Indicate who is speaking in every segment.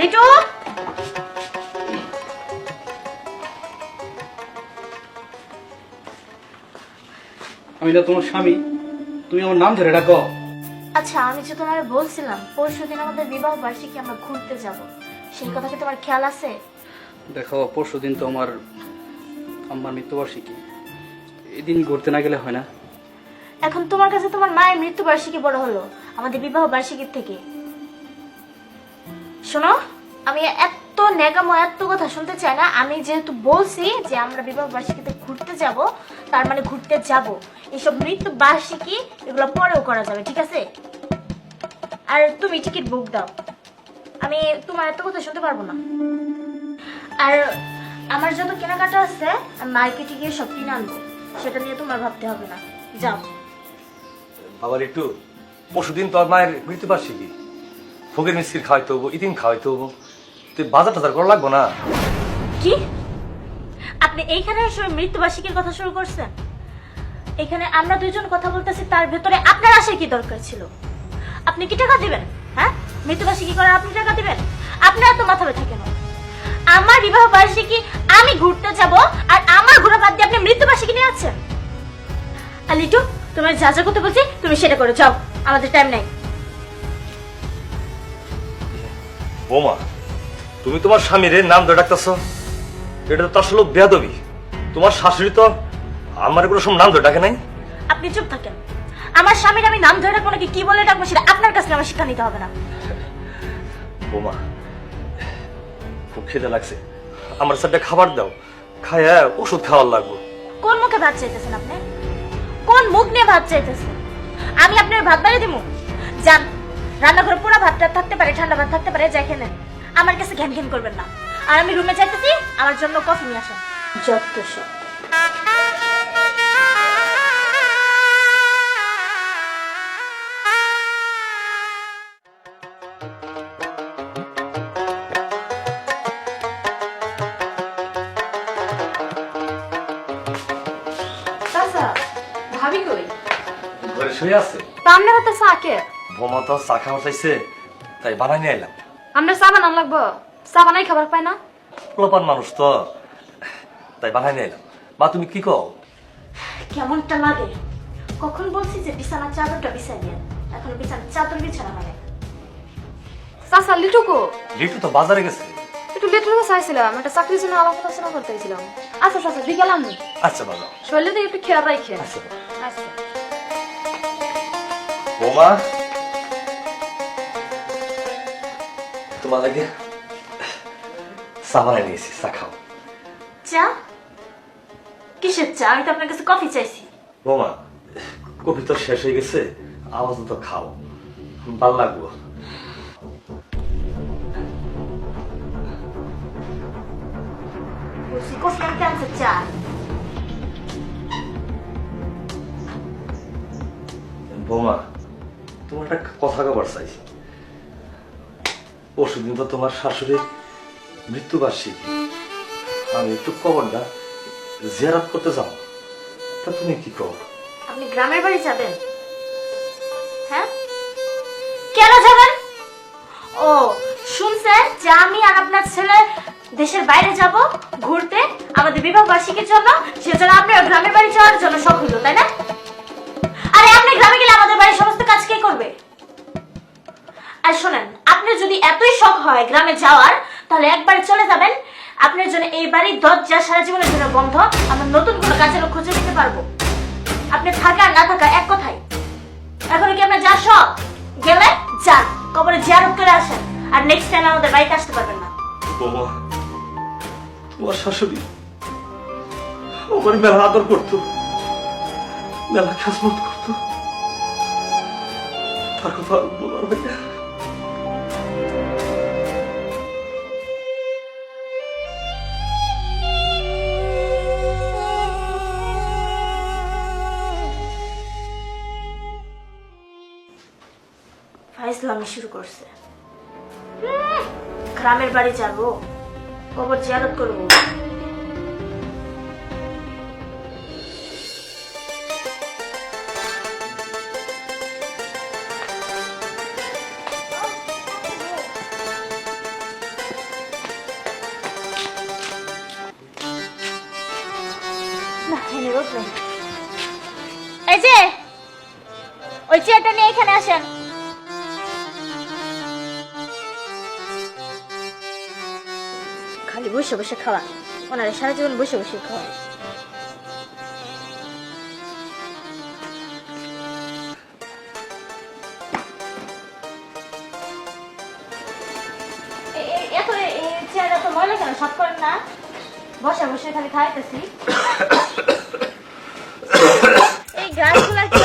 Speaker 1: লিটু,
Speaker 2: আমি না তোমার স্বামী, তুমি আমার নাম ধরে ডাকো।
Speaker 1: আচ্ছা আমি যে তোমার বলছিলাম পরশুদিন আমাদের বিবাহ বার্ষিকী আমরা ঘুরতে যাব, সেই কথা কি তোমার খেয়াল আছে?
Speaker 2: দেখো, পরশুদিন তো আমার আম্মার মৃত্যুবার্ষিকী, এদিন ঘুরতে না গেলে হয় না?
Speaker 1: এখন তোমার কাছে তোমার মায়ের মৃত্যুবার্ষিকী বড় হলো আমাদের বিবাহ বার্ষিকীর থেকে? শোনো, আমি এত নেকামো এত কথা শুনতে চাই না। আমি যেহেতু বলছি যে আমরা বিবাহ বার্ষিকীতে ঘুরতে যাব, তার মানে ঘুরতে যাব। এইসব মৃত্যু বার্ষিকী এগুলো পরেও করা যাবে, ঠিক আছে? আর তুমি টিকিট বুক দাও, আমি তোমার এত কথা শুনতে পারবো না। আর আমার যত কেনাকাটা আছে আমি মার্কেটে গিয়ে সব কিনে আনবো, সেটা নিয়ে তোমার ভাবতে হবে না। যাও।
Speaker 3: বাবার একটু পরশুদিন তোর মায়ের মৃত্যুবার্ষিকী, ফকির মিষ্টির খাওয়াইতে হবো, ইতিম খাওয়াইতে হবো, তুই বাজার টাজার করা লাগবো না?
Speaker 1: কি আপনি এইখানে এসে মৃত্যুবার্ষিকীর কথা শুরু করছেন? এখানে আমরা দুইজন কথা বলতেছি, তার ভেতরে আপনার আসার কি দরকার ছিল? আপনি কি টাকা দিবেন? হ্যাঁ, মৃত্যুবার্ষিকী করে আপনি টাকা দিবেন? আপনার এত মাথা ব্যথা কেন? আমার বিবাহ বার্ষিকী, আমি ঘুরতে যাব, আর আমার ঘোরা বাদ দিয়ে আপনি মৃত্যুবার্ষিকী নিয়ে আছেন? আর লিটু, তোমার যা যা করতে বলছি তুমি সেটা করে যাও, আমাদের টাইম নাই।
Speaker 3: বৌমা, তুমি তোমার স্বামীর নাম ধরে ডাকতেছ, এটা তো আসলে বেয়াদবি। তোমার শাশুড়ি তো আমার কোনো সময় নাম ধরে ডাকে নাই।
Speaker 1: আপনি চুপ থাকেন। আমার স্বামীর আমি নাম ধরে রাখবো নাকি কি বলে ডাকবো সেটা আপনার কাছে আমার শিক্ষা নিতে হবে না।
Speaker 3: বৌমা, খুব খিদে লাগছে, আমার সাথে খাবার দাও, খায় ওষুধ খাওয়ার লাগবো।
Speaker 1: কোন মুখে ভাত চাইতেছেন আপনি? কোন মুখ নিয়ে ভাত চাইতেছেন? আমি আপনার ভাত বাড়িয়ে দিব? যান, রান্নাঘরে পুরো ভাতটা থাকতে পারে, ঠান্ডা ভাত থাকতে পারে, যাই খেয়ে নেন। আমার কাছে ঘ্যান ঘ্যান করবেন না। আর আমি রুমে চাইতেছি, আমার জন্য কফি নিয়ে আসেন। যত সব।
Speaker 4: চাচা, ভাবি কই?
Speaker 3: ঘরে শুয়ে আছে।
Speaker 4: তা আপনার হাতে চা কে?
Speaker 3: বৌমা তো চা খাওয়া চাইছে, তাই বানাই নিয়ে এলাম।
Speaker 4: আপনার চা বানান লাগবো? চা বানাই খাবার পায় না?
Speaker 3: পোলাপান মানুষ তো, তাই বানাই নিয়ে এলাম। মা তুমি কি কও?
Speaker 1: কেমনটা লাগে? কখন বলছি যে বিছানার চাদরটা বিছাই দেন, এখন বিছানার চাদর বিছানা মানে।
Speaker 4: চাচা, লিটুকো?
Speaker 3: লিটু তো বাজারে গেছে।
Speaker 4: একটু লিটুর কাছে চাইছিলাম, একটা চাকরির জন্য আলাপ আলোচনা করতে চাইছিলাম। আচ্ছা চাচা, বিকেল আমি।
Speaker 3: আচ্ছা বাবা।
Speaker 4: শরীরে দিয়ে একটু খেয়াল রাখেন।
Speaker 3: আচ্ছা
Speaker 4: আচ্ছা।
Speaker 3: বৌমা, তোমার লাগে চা বানাই নিয়েছি, চা খাও।
Speaker 1: চা? কিসের চা? আমি তো আপনার কাছে কফি চাইছি।
Speaker 3: বৌমা, কফি তো শেষ হয়ে গেছে, আওয়াজ তো খাও, ভাল লাগবো।
Speaker 1: বলছি কফি আনতে আনতে চা।
Speaker 3: বৌমা, তোমার একটা কথা কবার চাইছি। পরশুদিন তো তোমার শাশুড়ির মৃত্যুবার্ষিকী, আমি একটু কবরটা জিয়ারত করতে যাও, তা তুমি কি কর?
Speaker 1: আপনি গ্রামের বাড়ি যাবেন? হ্যাঁ, কেন যাবেন? ও, শুনছেন যে আমি আর আপনার ছেলে দেশের বাইরে যাব ঘুরতে আমাদের বিবাহ বার্ষিকীর জন্য, সেজন্য আপনি গ্রামের বাড়ি যাওয়ার জন্য শখ হলো, তাই না? আরে আপনি গ্রামে গেলে আমাদের বাড়ির সমস্ত কাজ কে করবে? আর শোনেন, আপনার যদি এতই শখ হয় গ্রামে যাওয়ার, তাহলে একবারে চলে যাবেন। আপনার জন্য এই বাড়ির দরজা সারা জীবনের জন্য বন্ধ, আমরা নতুন কোনো কাজের খুঁজে দিতে পারবো। আপনি থাকা আর না থাকা এক কথাই। এখন কি আপনার যা শখ, গেলে যান, কবরে জিয়ারত করে আসেন, আর নেক্সট টাইম আমাদের বাড়িতে আসতে পারবেন না।
Speaker 3: বৌমা, তোমার শাশুড়ি আমার মেলা আদর করতো, মেলা খেসমত করতো, তার কথা বলার হয় না।
Speaker 1: ফাইজলামি শুরু করছে। গ্রামের বাড়ি যাবো, কবর জিয়ারত করবো। এখানে রোদ নেই। এই যে ওই চেয়ারটা নিয়ে এখানে আসেন। খালি বসে বসে খাওয়া, ওনারা সারা জীবন বসে বসে খাওয়া। এত চেয়ারটা তো ময়লা কেন, সাফ করেন না? বসে বসে খালি খাইতেছি। এই গাছগুলা কি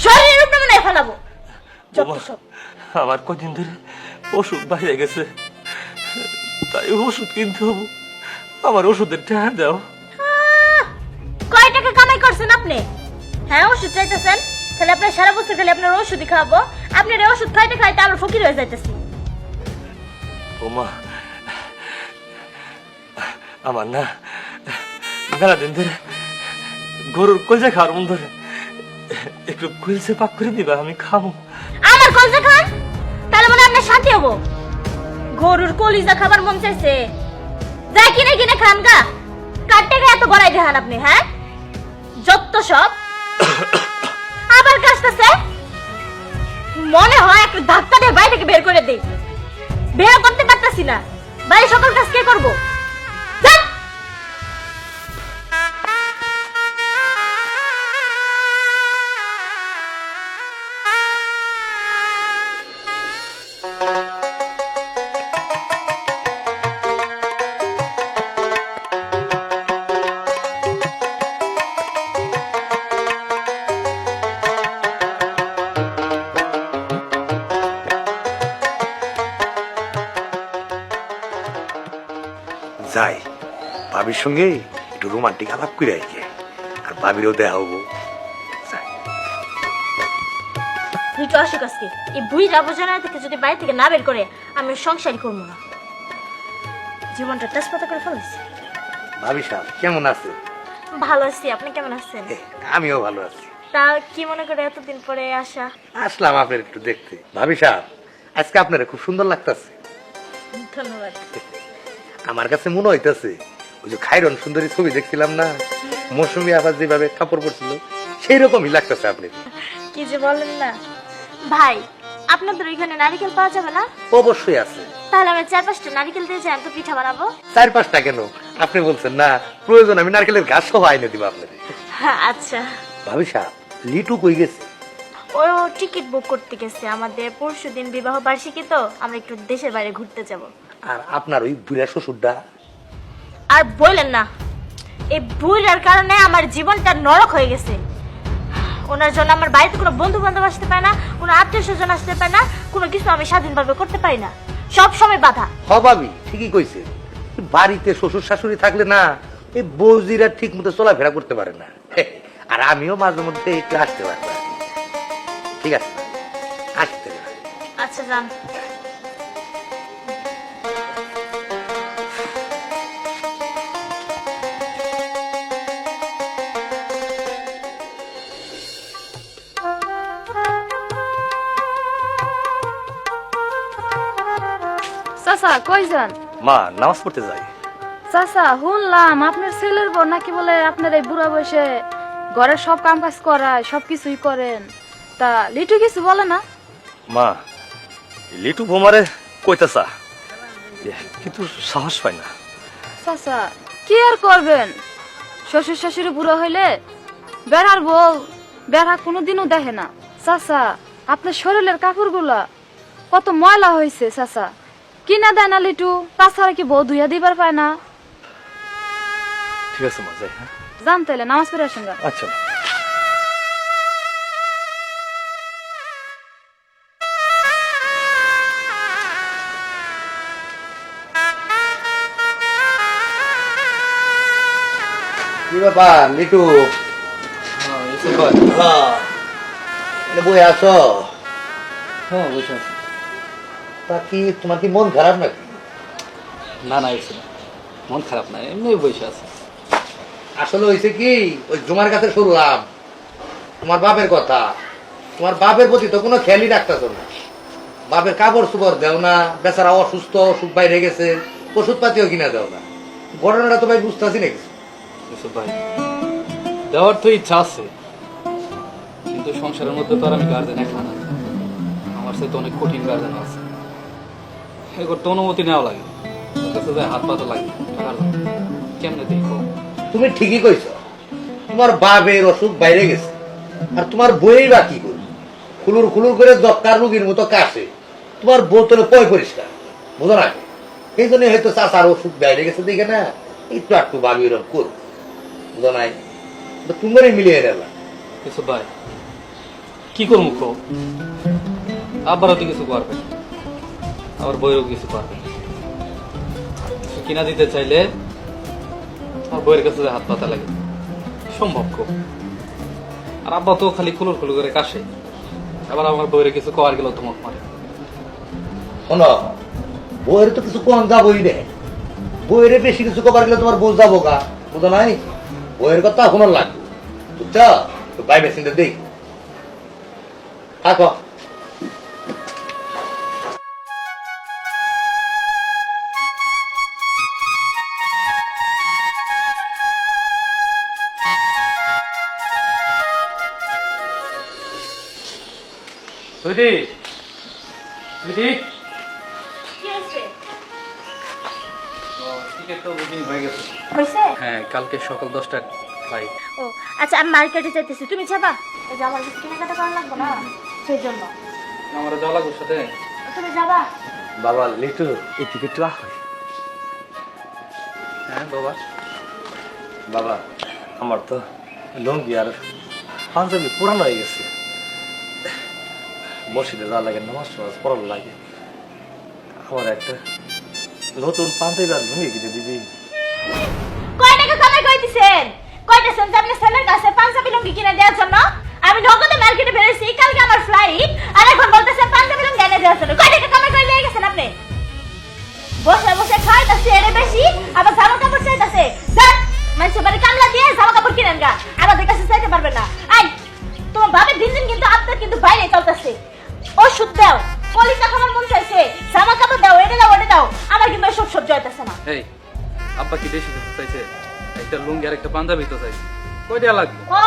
Speaker 1: শরীরের উপরে মনে হয় ফেলাবো যত সব।
Speaker 3: আমার কদিন ধরে ওষুধ বাইরে গেছে, তাই ওষুধ কিনতে হবো। আমার ওষুধের টাকা দাও।
Speaker 1: কয় টাকা কামাই করছেন আপনি? হ্যাঁ, ওষুধ চাইতেছেন? তাহলে আপনার সারা বছর খালি আপনার ওষুধই খাওয়াবো। আপনার এই ওষুধ খাইতে খাইতে আমরা ফকির হয়ে যাইতেছি।
Speaker 3: বৌমা, আমার না মেলা দিন ধরে গরুর কলজা খাওয়ার মন ধরে, একটু কলজা পাক করে দিবা, আমি খাবো।
Speaker 1: আমার কলজা খান? তাহলে মনে হয় আপনার শান্তি হবো। গরুর কলিজা খাবার মন চাইছে, যা কিনে কিনে খান গা। কার টাকা এত গড়াই দেখান আপনি? হ্যাঁ, যত সব। আবার কাশতেছে, মনে হয় একটু ধাক্কা দিয়ে বাড়ি থেকে বের করে দেই। বের করতে পারতাছি না, বাড়ি সকল কাজ কে করবো? যান।
Speaker 5: যাই ভাবির সঙ্গে একটু রোমান্টিক আলাপ করে আইকে, আর ভাবিরও দেয়া হবো।
Speaker 1: দুটো আসুক আজকে। এই বুড়িটা বোঝানো থেকে যদি বাড়ি থেকে না বের করে, আমি সংসারই করবো না। জীবনটা তেজপাতা করে ফেলেছি।
Speaker 5: ভাবি সাহেব কেমন আছে?
Speaker 1: ভালো আছি, আপনি কেমন আছেন?
Speaker 5: আমিও ভালো আছি।
Speaker 1: তা কি মনে করে এতদিন পরে আসা?
Speaker 5: আসলাম আপনার একটু দেখতে। ভাবি সাহেব আজকে আপনারা খুব সুন্দর লাগতেছে।
Speaker 1: ধন্যবাদ।
Speaker 5: আমার কাছে মনে হইতেছে ওই যে খাইরন সুন্দরী ছবি দেখছিলাম না, মৌসুমী আবার যেভাবে কাপড় পরছিল সেই রকমই লাগতেছে আপনি।
Speaker 1: কি যে বলেন না ভাই, আপনাদের ওইখানে নারকেল পাওয়া যাবে না?
Speaker 5: অবশ্যই আছে।
Speaker 1: তাহলে আমি 4-5টা নারকেল দিয়ে যাই, তো পিঠা বানাবো।
Speaker 5: 4-5টা কেন, আপনি বলছেন না, প্রয়োজন আমি নারকেলের গাছ সহ আইনে দিব আপনাদের।
Speaker 1: আচ্ছা।
Speaker 5: ভাবি সাহেব লিটু কই গেছে?
Speaker 1: ও টিকিট বুক করতে গেছে। আমাদের পরশুদিন বিবাহ বার্ষিকী, তো আমরা একটু দেশের বাইরে ঘুরতে যাব।
Speaker 5: আর আপনার ওই বুড়া শ্বশুরটা?
Speaker 1: আর বললেন না, এই বুড়ার কারণে আমার জীবনটা নরক হয়ে গেছে। ওনার জন্য আমার বাড়িতে কোনো বন্ধু বান্ধব আসতে পারে না, কোনো আত্মীয় স্বজন আসতে পারে না, কোনো কিছু আমি স্বাধীনভাবে করতে পারি না, সব সময় বাধা।
Speaker 5: হবাবি ঠিকই কইছে, বাড়িতে শ্বশুর শাশুড়ি থাকলে না এই বৌজিরা ঠিক মতো চলাফেরা করতে পারে না। আর আমিও মাঝে মধ্যে একটু আসতে পারবো। ঠিক আছে, আসতে পারে।
Speaker 1: আচ্ছা যান।
Speaker 4: চাচা কই যান?
Speaker 3: মা, নামাজ পড়তে যাই।
Speaker 4: চাচা শুনলাম আপনার ছেলের বউ নাকি বলে আপনার এই বুড়া বয়সে ঘরের সব কাম কাজ করায়, সবকিছুই করেন। তা লিটু কিছু বলে না?
Speaker 3: মা, লিটু বোমারে কইতেছা, কিন্তু সাহস পায় না।
Speaker 4: চাচা কি আর করবেন, শ্বশুর শাশুড়ি বুড়ো হইলে বেড়ার বউ বেড়া কোনোদিনও দেখে না। চাচা আপনার শরীরের কাপড়গুলা কত ময়লা হয়েছে, চাচা কিনা দেয় না লিটু? তাছাড়া কি বউ ধুইয়া দিবার পায় না?
Speaker 3: ঠিক আছে মা, যাই। হ্যাঁ,
Speaker 4: জান তাইলে নামাজ পড়ে আসেন গা।
Speaker 3: আচ্ছা।
Speaker 5: কি ব্যাপার লিটু? বই আছো?
Speaker 2: হ্যাঁ, বসে আছি।
Speaker 5: তা কি তোমার কি মন খারাপ নাকি?
Speaker 2: না না, এসে মন খারাপ না, এমনি বসে আছে।
Speaker 5: আসলে হয়েছে কি, ওই জুমার কাছে শুনলাম তোমার বাপের কথা। তোমার বাপের প্রতি তো কোনো খেয়ালই রাখতেছ না। বাপের কাপড় চোপড় দেও না, বেচারা অসুস্থ, অসুখ বাইরে গেছে, ওষুধ পাতিও কিনা দাও না। ঘটনাটা তো ভাই বুঝতেছি না কিছু।
Speaker 2: ইউসুফ ভাই, দেওয়ার তো ইচ্ছা আছে, কিন্তু সংসারের মধ্যে তো আর আমি গার্জেন একা না, আমার সাথে অনেক কঠিন গার্জেন আছে। এবার তো অনুমতি নেওয়া লাগে, ওর কাছে যায় হাত পাতা লাগে, টাকা লাগে। কেমনে দেখো?
Speaker 5: তুমি ঠিকই কইছো, তোমার বাপের অসুখ বাইরে গেছে, আর তোমার বই বা কি করবে? খুলুর খুলুর করে দক্কার রুগীর মতো কাছে, তোমার বোতলে পয় পরিষ্কার, বুঝো না? এই জন্য হয়তো চাচার অসুখ বাইরে গেছে দেখে না একটু একটু বাবি ওরকম করো, বুঝো নাই? তোমারই মিলিয়ে নিলাম।
Speaker 2: ইউসুফ ভাই, কি করবো কো? আব্বারও তো কিছু পারবে না, আবার বইয়েরও কিছু পারবে না। কিছু কিনা দিতে চাইলে আমার বইয়ের কাছে হাত পাতা লাগে, সম্ভব কো? আর আব্বা তো খালি খুলুর খুলু করে কাশে, আবার আমার বইয়ের কিছু কওয়ার গেলেও তো মুখ মারে।
Speaker 5: শোনো, বইয়ের তো কিছু কম যাবই রে, বইয়ের বেশি কিছু কবার গেলে তোমার বউ যাবো গা, বুঝো নাই? বইয়ের কথা শোনার লাগবে, বুঝছো? বাই মেশিনটা দেখ থাকো।
Speaker 2: সুইটি, সুইটি,
Speaker 1: কি হয়েছে?
Speaker 2: টিকিট তো বুকিং হয়ে গেছে।
Speaker 1: হয়েছে?
Speaker 2: হ্যাঁ, কালকে সকাল 10টার ফ্লাইট।
Speaker 1: ও আচ্ছা, আমি মার্কেটে যাইতেছি, তুমি যাবা? ওই যে আমার কিছু কেনাকাটা করা লাগবে না, সেই জন্য।
Speaker 2: আমার যাওয়া লাগবে সাথে।
Speaker 1: তুমি যাবা?
Speaker 3: বাবা লিটু, এই টিকিটটা রাখ।
Speaker 2: হ্যাঁ বাবা।
Speaker 3: বাবা, আমার তো লুঙ্গি আর পাঞ্জাবি পুরানো হয়ে গেছে, মসজিদে যাওয়া লাগে, নামাজ টামাজ পড়ানো লাগে, আমার একটা নতুন পাঞ্জাবি আর লুঙ্গি কিনে দিবি?
Speaker 1: কয় টাকা কামাই কইতেছেন? কইতেছেন যে আপনি ছেলের কাছে পাঞ্জাবি লুঙ্গি কিনে দেওয়ার জন্য? আমি নগদে মার্কেটে বেরিয়েছি, কালকে আমার ফ্লাইট, আর এখন বলতেছেন পাঞ্জাবি লুঙ্গি এনে দেওয়ার জন্য। কয় টাকা কামাই করে নিয়ে গেছেন আপনি? বসে বসে খাইতেছি এর বেশি, আবার জামা কাপড় চাইতেছে। স্যার, মানুষের বাড়ি কামলা দিয়ে জামা কাপড় কিনেন গা, আমাদের কাছে চাইতে পারবেন না। আই, তোমার বাবার দিন দিন কিন্তু আপনার কিন্তু বাইরে চলতেছে। ওষুধ দাও, কলিজা খাবার মন চাইছে, জামা কাপড় দাও, এটা দাও ওটা দাও, আমার কিন্তু এসব সহ্য হইতেছে না।
Speaker 2: এই, আব্বা কি বেশি কিছু চাইছে? একটা লুঙ্গি আর একটা পাঞ্জাবি তো চাইছে, কয়টা লাগবে?
Speaker 1: ও,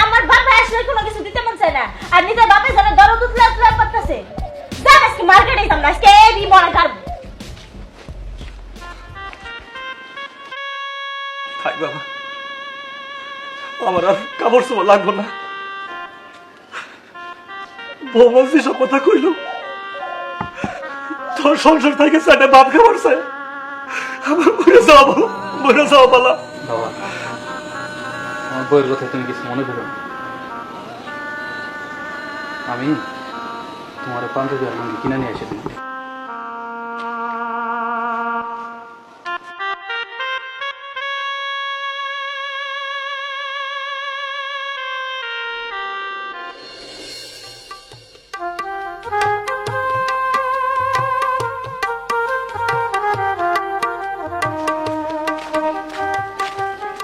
Speaker 1: আমার বাবা আসলে কোনো কিছু দিতে মন চায় না, আর নিজের বাপের জন্য দরদ উতলা উতলা করতেছে। যান আজকে মার্কেটে যাম না, আজকে এই মনে কারব।
Speaker 3: থাক বাবা, আমার আর কাপড় চোপড় লাগবো না। বৌমা যেসব কথা কইল, তোর সংসার থেকে চাইটা বাপ খাবার চাই, আমার মরে যাওয়া পালা।
Speaker 2: বাবা, আমার বইয়ের কথা তুমি কিছু মনে করো না। আমি তোমার পাঞ্জাবি আর লুঙ্গি কিনে নিয়ে এসে দিই।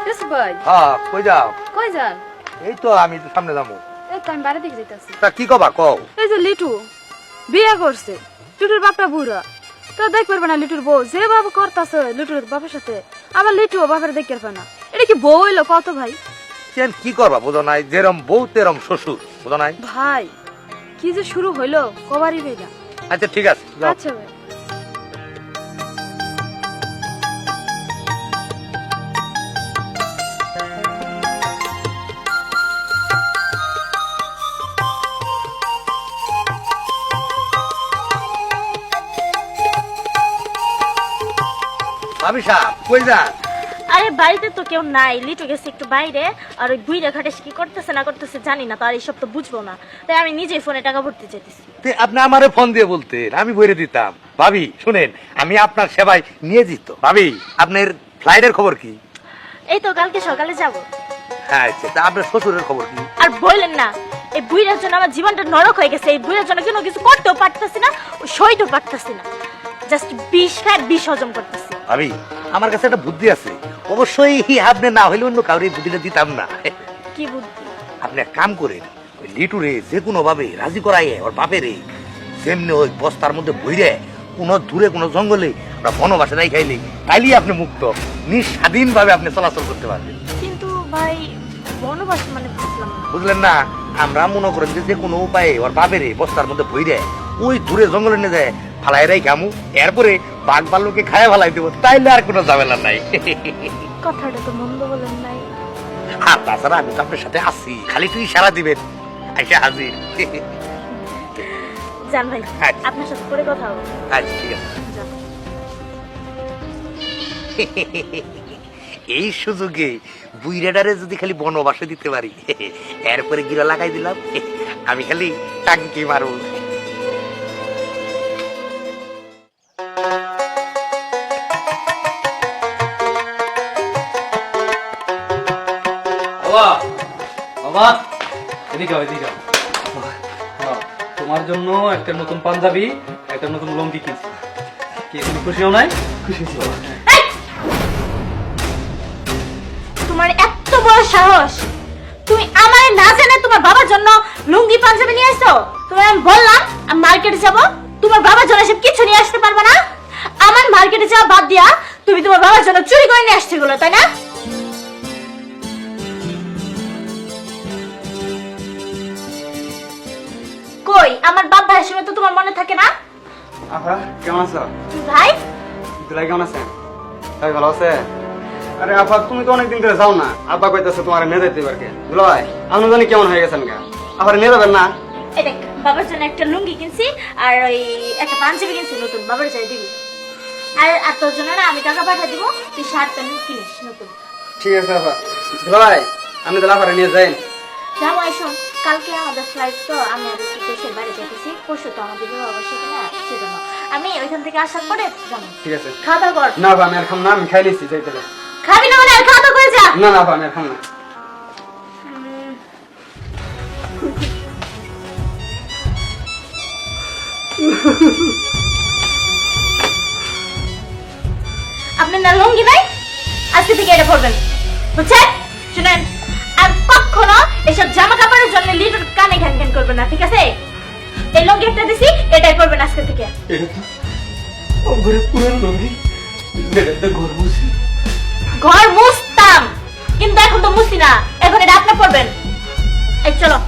Speaker 4: ইউসুফ ভাই,
Speaker 5: হ্যাঁ, কই যাও?
Speaker 4: কই যান?
Speaker 5: এই তো আমি তো সামনে যাবো।
Speaker 4: এই তো আমি বাড়ি দিকে যাইতাছি।
Speaker 5: তা কি কবা কও?
Speaker 4: এই যে লিটু বিয়ে করছে, লিটুর বাপটা বুড়া, তো দেখ পারবে না লিটুর বউ যে বাবা করতেছে লিটুর বাপের সাথে, আবার লিটুও বাপের দেখতে পারবে না। এটা কি বউ হইলো কত ভাই?
Speaker 5: কেন কি করবা বুঝো নাই? যেরম বউ তেরম শ্বশুর, বুঝো নাই?
Speaker 4: ভাই কি যে শুরু হইলো কবারই ভাই না।
Speaker 5: আচ্ছা ঠিক আছে, যাও।
Speaker 4: আচ্ছা ভাই।
Speaker 5: ভাবি সাহেব কই যান?
Speaker 1: আরে বাড়িতে তো কেউ নাই, লিটু গেছে একটু বাইরে, আর ওই বুইড়া ঘাটে কি করতেছে না করতেছে জানি না, তো আর এইসব তো বুঝবো না, তাই আমি নিজেই ফোনে টাকা ভরতে চাইতেছি।
Speaker 5: তে আপনি আমারে ফোন দিয়ে বলতেন, আমি বইরে দিতাম। ভাবি শুনেন, আমি আপনার সেবায় নিয়ে যেত। ভাবি, আপনার ফ্লাইটের খবর কি?
Speaker 1: এই তো কালকে সকালে যাব।
Speaker 5: হ্যাঁ, আচ্ছা, তা আপনার শ্বশুরের খবর কি?
Speaker 1: আর বললেন না, এই বুইড়ার জন্য আমার জীবনটা নরক হয়ে গেছে। এই বুইড়ার জন্য কোনো কিছু করতেও পারতেছি না, সইতেও পারতেছি না, জাস্ট বিষ খায় বিষ হজম করতেছি।
Speaker 5: ভাবি, আমার কাছে একটা বুদ্ধি আছে, অবশ্যই আপনি না হইলে অন্য কাউরে এই বুদ্ধিটা দিতাম না।
Speaker 1: কি বুদ্ধি?
Speaker 5: আপনি এক কাম করেন, ওই লিটুরে যে কোনো ভাবে রাজি করাইয়ে ওর বাপেরে যেমনি ওই বস্তার মধ্যে বইরে কোনো দূরে কোনো জঙ্গলে আমরা বনবাসে নাই খাইলে তাইলেই আপনি মুক্ত, নিঃস্বাধীনভাবে আপনি চলাচল করতে পারবেন।
Speaker 1: কিন্তু ভাই বনবাস মানে বুঝলাম না।
Speaker 5: বুঝলেন না? আমরা মনে করেন যে কোনো উপায়ে ওর বাপেরে বস্তার মধ্যে ভইরে ওই দূরে জঙ্গলে নিয়ে যায় ফালাই রাই খামু, এরপরে বাঘ ভাল্লুকে খায় ফালাই দেবো, তাইলে আর কোনো ঝামেলা নাই।
Speaker 1: কথাটা তো মন্দ বলেন নাই।
Speaker 5: আর তাছাড়া আমি তো আপনার সাথে আছি, খালি তুই ইশারা দিবেন আইসা হাজির।
Speaker 1: জান ভাই
Speaker 5: আচ্ছা।
Speaker 1: আপনার সাথে পরে কথা হবে।
Speaker 5: আচ্ছা ঠিক আছে।
Speaker 1: যান।
Speaker 5: এই সুযোগে বুইরাডারে যদি খালি বনবাসে দিতে পারি, এরপরে গিরা লাগাই দিলাম, আমি খালি টাঙ্কি মারব।
Speaker 2: বাবা বাবা এদিকে আও, এদিকে আও। বাবা, তোমার জন্য একটা নতুন পাঞ্জাবি একটা নতুন লুঙ্গি কিনছি। কি তুমি খুশি হও নাই? খুশি হয়েছি বাবা।
Speaker 1: তোমার এত বড় সাহস, তুমি আমার না জানে তোমার বাবার জন্য লুঙ্গি পাঞ্জাবি নিয়ে আসছো? তোমার আমি বললাম আমি মার্কেটে যাব, তোমার বাবার জন্য সব কিছু নিয়ে আসতে পারবে না। আমার মার্কেটে যাওয়া বাদ দিয়া তুমি তোমার বাবার জন্য চুরি করে নিয়ে আসছো এগুলো, তাই না? কই আমার বাপ ভাইয়ের সঙ্গে তো তোমার মনে থাকে না?
Speaker 6: আপা কেমন আছো?
Speaker 1: ভাই
Speaker 6: দুলাই কেমন আছেন? ভাই ভালো আছে? আরে আপা তুমি তো অনেকদিন ধরে যাও না, আব্বা কইতাছে তোমার নিয়ে যাইতে পারকে। দুলাই আমি জানি কেমন হয়ে গেছেন গা, আবার নিয়ে যাবেন না?
Speaker 1: এই দেখ বাবার জন্য একটা লুঙ্গি কিনছি আর ওই একটা পাঞ্জাবি কিনছি নতুন, বাবার যাই দিবি। আর তোর জন্য না আমি টাকা পাঠিয়ে দিব, তুই শার্ট প্যান্ট কিনিস নতুন।
Speaker 6: ঠিক আছে আপা। দুলাই আমি তাহলে আপারে নিয়ে যাই।
Speaker 1: যাবো শোন, কালকে আমাদের ফ্লাইট, তো আমি আর একটু দেশের বাইরে যেতেছি, পরশু তো আমাদের বিবাহ বার্ষিকী না, সেজন্য আমি ওইখান থেকে আসার পরে যাবো।
Speaker 6: ঠিক আছে।
Speaker 1: খাওয়া দাওয়া কর।
Speaker 6: না আপা আমি আর খাম না, আমি খাই নিচ্ছি যাইতে।
Speaker 1: খাবি না মানে আর খাওয়া দাওয়া করে যা।
Speaker 6: না না আপা আমি আর খাম না।
Speaker 1: আপনার না লুঙ্গি নাই, আজকে থেকে এটা পরবেন, বুঝছেন? শুনেন, আর কখনো এসব জামা কাপড়ের জন্য লিডার কানে ঘ্যান ঘ্যান করবেন না, ঠিক আছে? এই লুঙ্গি একটা দিছি, এটাই পরবেন আজকে থেকে।
Speaker 3: এটা তো ঘরে পুরান লুঙ্গি, যেটাতে ঘর বসি।
Speaker 1: ঘর মুছতাম, কিন্তু এখন তো মুছি না, এখন এটা আপনি পরবেন। এই চলো,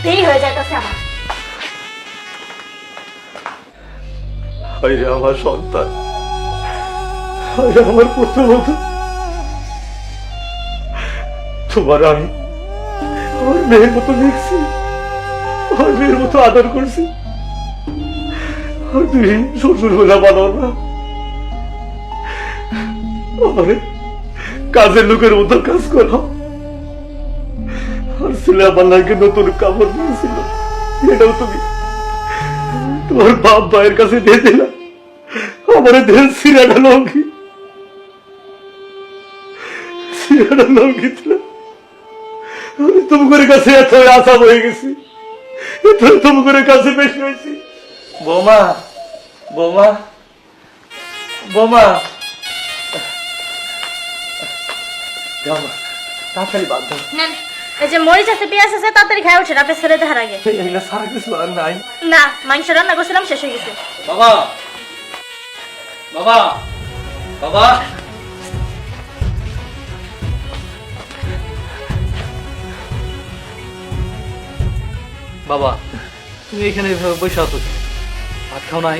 Speaker 1: দেরি হয়ে যাইতেছে আমার।
Speaker 3: হায়রে আমার সন্তান, হায়রে আমার পুত্রবধূ, তোমার আমি আমার মেয়ের মতো দেখছি, আমার মেয়ের মতো আদর করছি, আর তুমি শ্বশুর হলে বানাও না, আমার কাজের লোকের মতো কাজ করো। আর ছেলে আমার লাগে নতুন কাপড় নিয়েছিল, এটাও তুমি তোমার বাপ ভাইয়ের কাছে দিয়ে দিলাম। আমার দেহ সিরাটা লঙ্ঘি, সিরাটা লঙ্ঘি ছিল। আমি তোমার কাছে এত আশা হয়ে গেছি, এত তোমার কাছে বেশি হয়েছি। বৌমা, বৌমা, বৌমা, তাড়াতাড়ি বাদ দাও।
Speaker 1: নেন, এই যে মরিচ আছে, পেঁয়াজ আছে, তাড়াতাড়ি খাই ওঠেন আপনার ছেলে দেখার আগে।
Speaker 3: এগুলো সারা কিছু আর নাই।
Speaker 1: না, মাংস রান্না করছিলাম, শেষ হয়ে গেছে।
Speaker 2: বাবা বাবা বাবা, বাবা তুমি এখানে এভাবে বসে আছো, ভাত খাও নাই?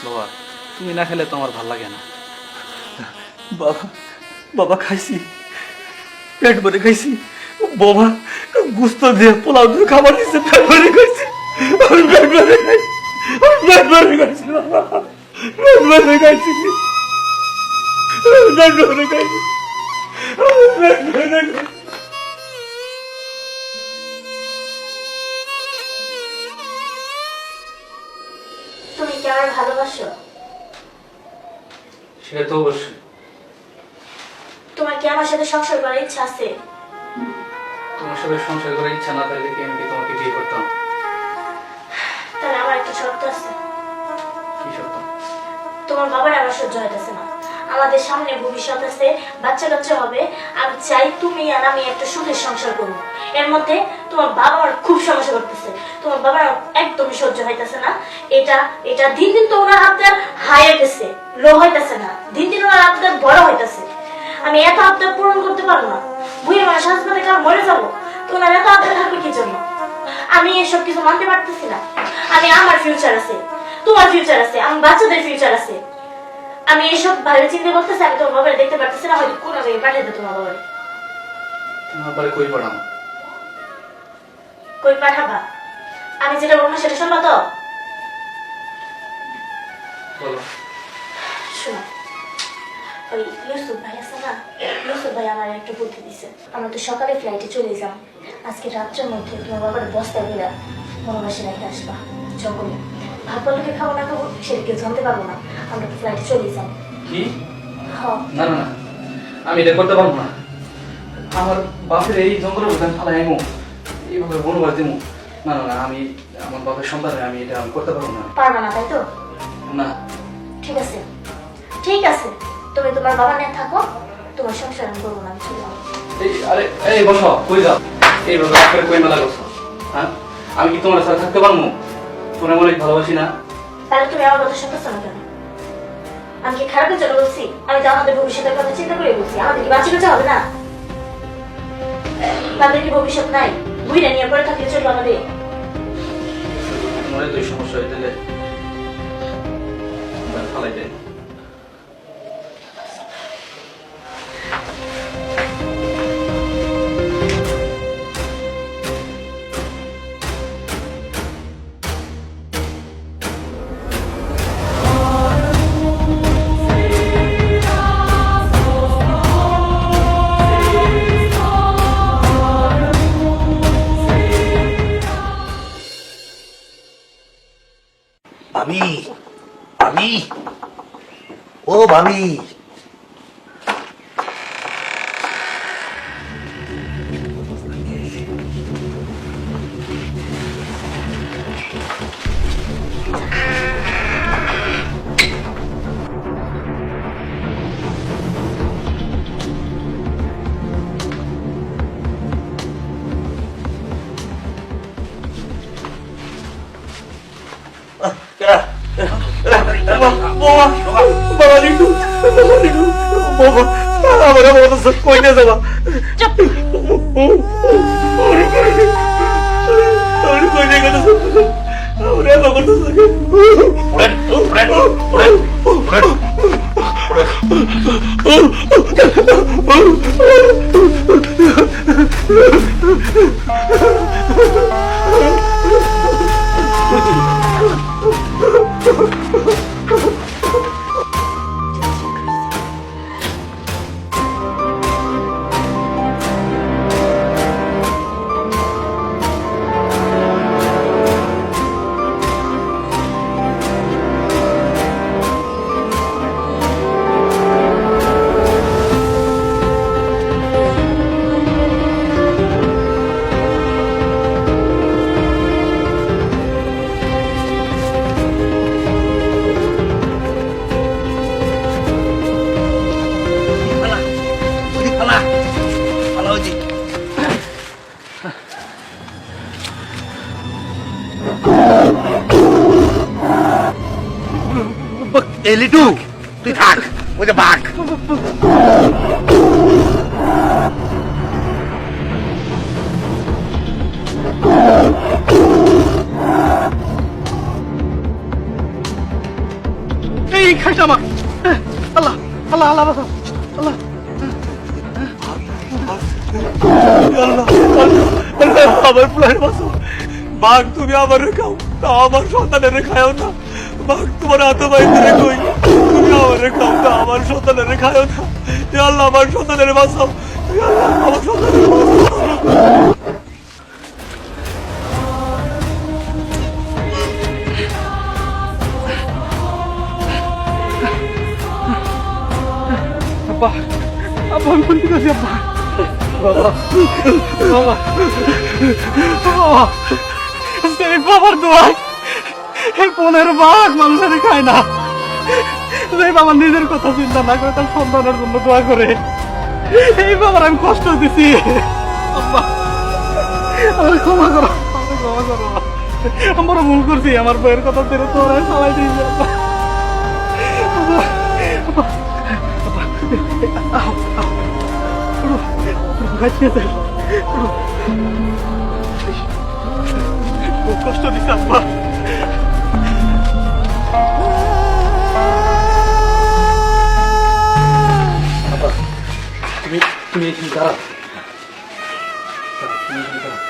Speaker 2: বাবা তুমি না খেলে তো আমার ভাল লাগে না।
Speaker 3: বাবা, বাবা খাইছি, পেট ভরে খাইছি। বাবা গুস্ত দিয়ে পোলাও দিয়ে খাবার দিচ্ছে, পেট ভরে খাইছি, আমি পেট ভরে খাইছি, আমি পেট ভরে খাইছি, বাবা পেট ভরে খাইছি, পেট ভরে খাইছি, পেট ভরে খাইছি।
Speaker 1: তুমি কি আমার ভালোবাসো?
Speaker 2: সেটা তো অবশ্যই।
Speaker 1: তোমার কি আমার সাথে সংসার করার ইচ্ছা আছে?
Speaker 2: তোমার সাথে সংসার করার ইচ্ছা না থাকলে কি আমি কি তোমাকে বিয়ে করতাম?
Speaker 1: তাহলে আমার একটা শর্ত আছে।
Speaker 2: কি সত্য?
Speaker 1: তোমার বাবার আমার সহ্য হইতেছে না, আমাদের সামনে ভবিষ্যৎ আছে, বাচ্চা কাচ্চা হবে। আমি চাই তুমি আর আমি একটা সুখের সংসার করবো। এর মধ্যে তোমার বাবা আমার খুব সমস্যা করতেছে, তোমার বাবার একদমই সহ্য হইতেছে না। এটা এটা দিন দিন তো ওনার আবদার হাই হইতেছে, লো হইতেছে না, দিন দিন ওনার আবদার বড় হইতেছে। আমি এত আবদার পূরণ করতে পারবো না। বুঝে মানুষ হাসপাতালে কার মরে যাবো, তো ওনার এত আবদার থাকবে কি জন্য? আমি এসব কিছু মানতে পারতেছি না। আমি আমার ফিউচার আছে, তোমার ফিউচার আছে, আমার বাচ্চাদের ফিউচার আছে। আমি এসব ভালো চিন্তা করতেছি। আমি তোমার বাবার দেখতে পারতেছি না, হয়তো কোনো জায়গায় পাঠিয়ে দেবো তোমার বাবার।
Speaker 2: তোমার বাড়ি কই পাঠাম?
Speaker 1: কই পাঠাবা? আমি যেটা বলবো সেটা শুনবা তো?
Speaker 2: বলো।
Speaker 1: শোনো, ওই ইউসুফ ভাই আছে না, ইউসুফ ভাই আমার একটা বুদ্ধি দিছে। আমরা তো সকালে ফ্লাইটে চলে যাম, আজকে রাত্রের মধ্যে তোমার বাবার বস্তায় গেলা বনবাসে রেখে আসবা জঙ্গলে। ভাববা লোকে খাবো না খাবো সেটা কেউ জানতে পারবো না, আমরা তো ফ্লাইটে চলে যাম।
Speaker 2: কি?
Speaker 1: হ্যাঁ।
Speaker 2: না না না, আমি এটা করতে পারবো না। আমার বাপের এই জঙ্গলের মধ্যে আমি ফালাই আইমু, এইভাবে বনবাস দিমু। না না না, আমি আমার বাপের সন্তান, আমি এটা আমি করতে পারবো না।
Speaker 1: পারবা না তাই তো?
Speaker 2: না।
Speaker 1: ঠিক আছে, ঠিক আছে, তুমি তোমার বাবা নিয়ে থাকো, তোমার সংসার আমি করবো না, আমি চলে যাবো।
Speaker 2: এই আরে এই বসো, কই যাও? এইভাবে আপনার কই মেলা করছো? হ্যাঁ, আমি কি তোমার সাথে থাকতে পারবো? তোমার অনেক ভালোবাসি না?
Speaker 1: তাহলে তুমি আমার কথা শুনতেছো না কেন? আমি কি খারাপের জন্য বলছি? আমি তো আমাদের ভবিষ্যতের কথা চিন্তা করে বলছি। আমাদের কি বাঁচে বেঁচে হবে না? তাদের কি ভবিষ্যৎ নাই? বুঝে নিয়ে পরে থাকলে চলবে আমাদের?
Speaker 2: মনে তো এই সমস্যা হয়ে গেলে ফালাই দেয়।
Speaker 5: ভাবি, ভাবি, ও ভাবি,
Speaker 3: কই নিয়ে যাবা? কই নিয়ে গেল? লিটু, তুই থাক, ওই যে বাঘ। এই খাইছে আমার। আল্লাহ আল্লাহ আল্লাহ বাঁচাও, আল্লাহ আমার প্রাণ বাঁচাও। বাঘ, তুমি আমার খাও, তা আমার সন্তানের খাও না। বাঘ, তোমার হাত বাইরে কই, তুমি আমার খাও, তা আমার সন্তানের খাও না। আল্লাহ আমার সন্তানের বাঁচাও, আমার সন্তানের বাঁচাও। আব্বা, আব্বা আমি বলতে গেছি আব্বা। বাবা, বাবা, বাবা, সেই বাবার দোয়ায় এই 15 বাঘ মানুষের খায় না। যে বাবা নিজের কথা চিন্তা না করে তার সন্তানের জন্য দোয়া করে, এই বাবার আমি কষ্ট দিছি। আব্বা, আমার ক্ষমা করো, আমাকে ক্ষমা করো। আমরা ভুল করছি, আমার বইয়ের কথা ছেড়ে তো ওরা সবাই দিয়েছে। আব্বা, আব্বা, আব্বা, আব্বা, আহ, আহ, উঠো, উঠো, কাছে যাই, উঠো। খুব কষ্ট দিছে আব্বা। তুমি তুমি এখানে দাঁড়াও। তুমি এখানে দাঁড়াও।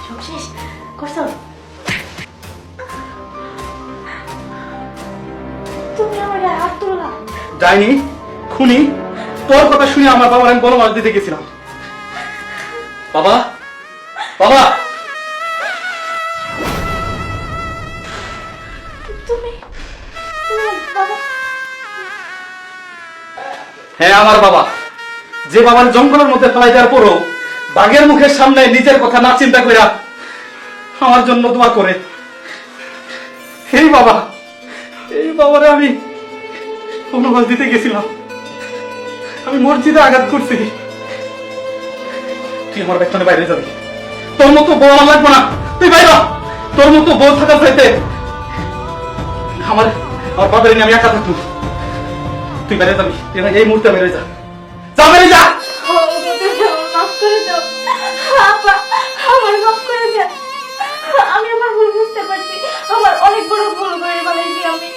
Speaker 1: সব শেষ করছো? তুমি আমার গায়ে হাত তুলো না।
Speaker 3: যাইনি, খুনি। তোর কথা শুনে আমার বাবার আমি বনবাস দিতে গেছিলাম। বাবা, বাবা,
Speaker 1: তুমি তুমি বাবা।
Speaker 3: হ্যাঁ আমার বাবা, যে বাবার জঙ্গলের মধ্যে ফেলাই দেওয়ার পরও বাঘের মুখের সামনে নিজের কথা না চিন্তা করে আমার জন্য দোয়া করে, এই বাবা, এই বাবারে আমি বনবাস দিতে গেছিলাম। আমি মসজিদে আঘাত করছি। তুই আমার বেতনে বাইরে যাবি। তোর মতো বউ আমার লাগবে না, তুই বাইরে হ। তোর মতো বউ থাকার চাইতে আমার আমার বাবার নিয়ে আমি একা থাকবো। তুই বাইরে যাবি, তুই এই মুহূর্তে বেরোয় যা, যা বেরিয়ে যা।
Speaker 1: মাফ করে দাও আপা, আমার মাফ করে দাও। আমি আমার ভুল বুঝতে পারছি, আমার অনেক বড় ভুল করে ফেলেছি আমি।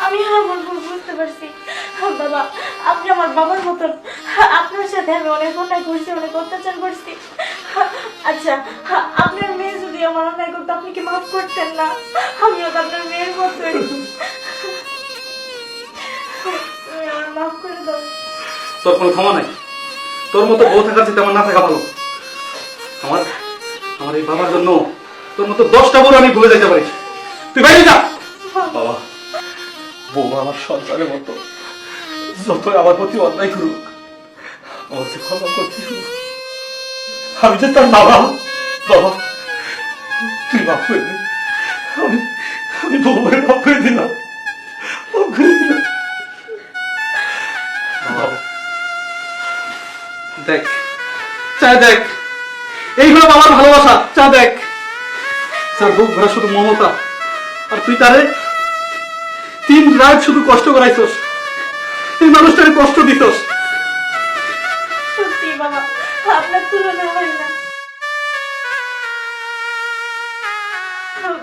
Speaker 1: আমি আমার ভুল বুঝতে পারছি বাবা। আপনি আমার বাবার মতন, আপনার সাথে আমি অনেক অন্যায় করছি, অনেক অত্যাচার করছি। আচ্ছা, আপনার মেয়ে যদি আমার অন্যায় করতো আপনি কি মাফ করতেন না? আমিও তো আপনার মেয়ের মতোই। তুমি আমার মাফ করে দাও।
Speaker 3: তোর কোনো ক্ষমা নাই। তোর মতো বউ থাকার চেয়ে আমার না থাকা ভালো। আমার আমার এই বাবার জন্য তোর মতো 10টা বউ আমি ভুলে যেতে পারি। তুই বাইরে যা। বাবা, বউ আমার সন্তানের মতো, যতই আমার প্রতি অন্যায় করুক আমার যে ক্ষমা করতে হবে। আমি যে তার বাবা। বাবা, তুই মাফ করে দে। আমি আমি বউয়ের মাফ করে দিলাম, মাফ করে দিলাম। বাবা, দেখ, চা দেখ, এই হলো আমার ভালোবাসা। চা দেখ, তার বুক ভরা শুধু মমতা, আর তুই তারে 3 রাত শুধু কষ্ট করাইছস। এই মানুষটাকে কষ্ট দিছস।
Speaker 1: সত্যি বাবা, আপনার তুলনা হয় না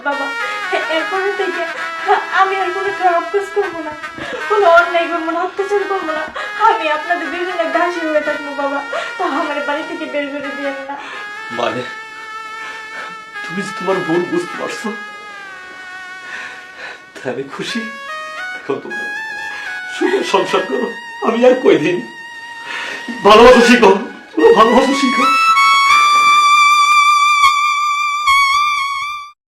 Speaker 1: বাবা। এরপরে থেকে আমি আর কোনো খারাপ কাজ করবো না, কোনো অন্যায় করবো না, অত্যাচার করবো না। আমি আপনাদের দুজনের দাসী হয়ে থাকবো বাবা। তা আমার বাড়ি থেকে বের করে দিয়েন না।
Speaker 3: মানে তুমি যে তোমার ভুল বুঝতে পারছো, তাই আমি খুশি। এখন তোমরা সুখে সংসার করো। আমি আর কয়দিন ভালোবাসা শিখো, ভালোবাসা শিখো।